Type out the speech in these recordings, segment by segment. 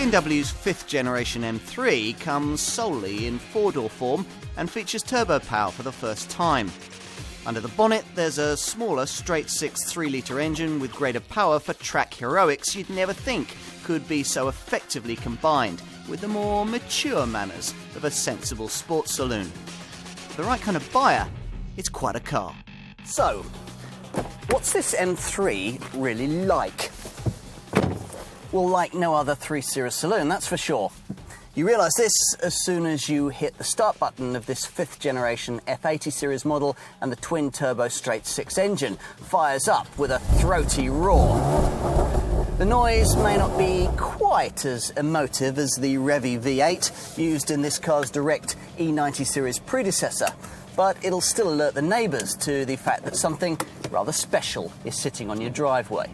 BMW's 5th generation M3 comes solely in four-door form and features turbo power for the first time. Under the bonnet, there's a smaller straight-six 3-litre engine with greater power for track heroics you'd never think could be so effectively combined with the more mature manners of a sensible sports saloon. For the right kind of buyer, it's quite a car. So, what's this M3 really like? Well, like no other 3 Series saloon, that's for sure. You realise this as soon as you hit the start button of this 5th generation F80 series model and the twin-turbo straight-six engine fires up with a throaty roar. The noise may not be quite as emotive as the Revy V8 used in this car's direct E90 series predecessor, but it'll still alert the neighbours to the fact that something rather special is sitting on your driveway.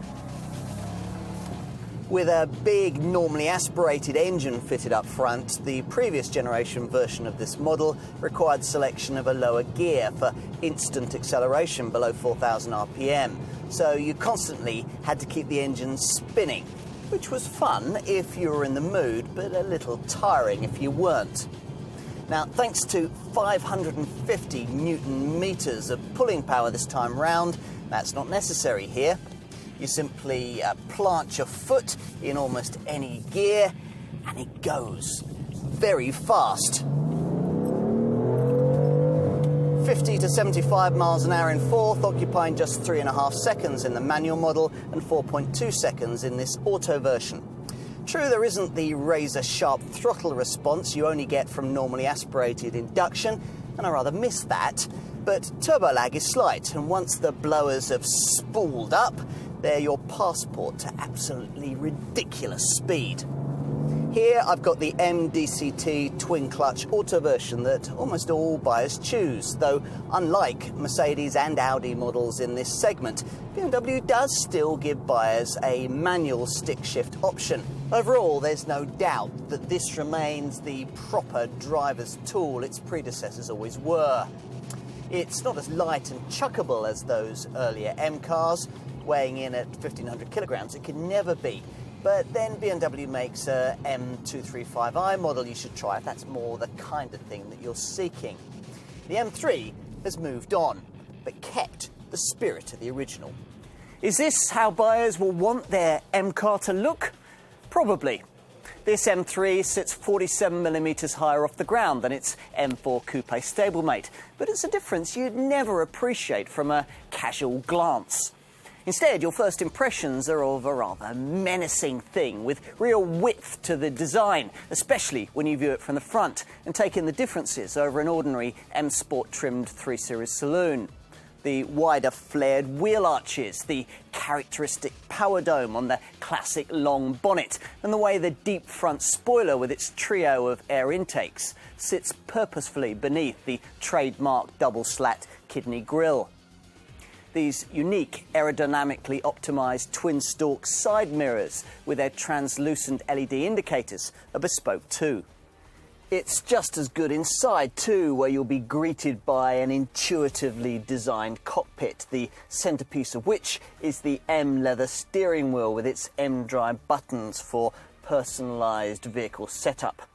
With a big, normally aspirated engine fitted up front, the previous generation version of this model required selection of a lower gear for instant acceleration below 4,000 RPM, so you constantly had to keep the engine spinning, which was fun if you were in the mood, but a little tiring if you weren't. Now, thanks to 550 Newton meters of pulling power this time round, that's not necessary here. You simply plant your foot in almost any gear and it goes very fast. 50 to 75 miles an hour in fourth, occupying just 3.5 seconds in the manual model and 4.2 seconds in this auto version. True, there isn't the razor-sharp throttle response you only get from normally aspirated induction, and I rather miss that, but turbo lag is slight, and once the blowers have spooled up, they're your passport to absolutely ridiculous speed. Here I've got the MDCT twin-clutch auto version that almost all buyers choose, though unlike Mercedes and Audi models in this segment, BMW does still give buyers a manual stick-shift option. Overall, there's no doubt that this remains the proper driver's tool its predecessors always were. It's not as light and chuckable as those earlier M cars, weighing in at 1,500 kilograms. It can never be. But then BMW makes a M235i model you should try if that's more the kind of thing that you're seeking. The M3 has moved on, but kept the spirit of the original. Is this how buyers will want their M car to look? Probably. This M3 sits 47mm higher off the ground than its M4 Coupe stablemate, but it's a difference you'd never appreciate from a casual glance. Instead, your first impressions are of a rather menacing thing with real width to the design, especially when you view it from the front and take in the differences over an ordinary M Sport trimmed 3 Series saloon. The wider flared wheel arches, the characteristic power dome on the classic long bonnet, and the way the deep front spoiler with its trio of air intakes sits purposefully beneath the trademark double-slat kidney grille. These unique aerodynamically optimised twin-stalk side mirrors with their translucent LED indicators are bespoke too. It's just as good inside too, where you'll be greeted by an intuitively designed cockpit, the centrepiece of which is the M leather steering wheel with its M-Drive buttons for personalised vehicle setup.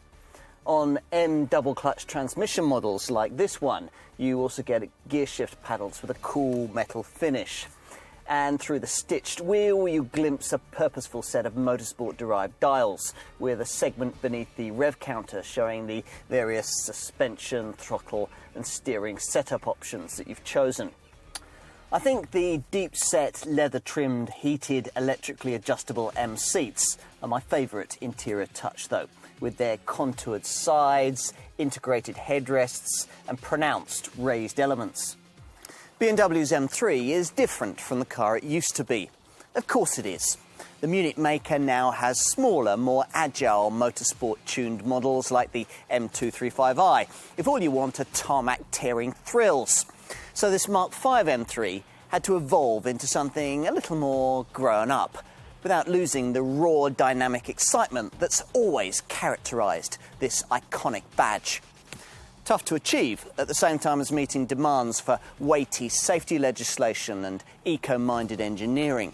On M double-clutch transmission models like this one, you also get gear shift paddles with a cool metal finish. And through the stitched wheel, you glimpse a purposeful set of motorsport-derived dials with a segment beneath the rev counter showing the various suspension, throttle and steering setup options that you've chosen. I think the deep-set, leather-trimmed, heated, electrically adjustable M seats are my favourite interior touch, though, with their contoured sides, integrated headrests and pronounced raised elements. BMW's M3 is different from the car it used to be. Of course it is. The Munich maker now has smaller, more agile motorsport-tuned models like the M235i, if all you want are tarmac-tearing thrills. So this Mark V M3 had to evolve into something a little more grown up, without losing the raw dynamic excitement that's always characterised this iconic badge. Tough to achieve at the same time as meeting demands for weighty safety legislation and eco-minded engineering.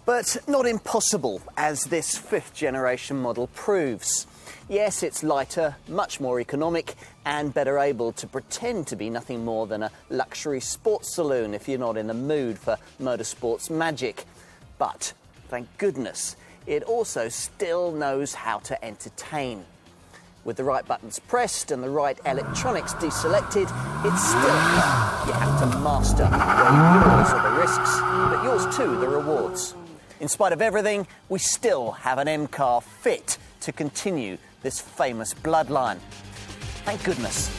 But not impossible, as this 5th generation model proves. Yes, it's lighter, much more economic, and better able to pretend to be nothing more than a luxury sports saloon if you're not in the mood for motorsport's magic. But, thank goodness, it also still knows how to entertain. With the right buttons pressed and the right electronics deselected, it's still a car you have to master, where yours are the risks, but yours too the rewards. In spite of everything, we still have an M car fit to continue this famous bloodline. Thank goodness.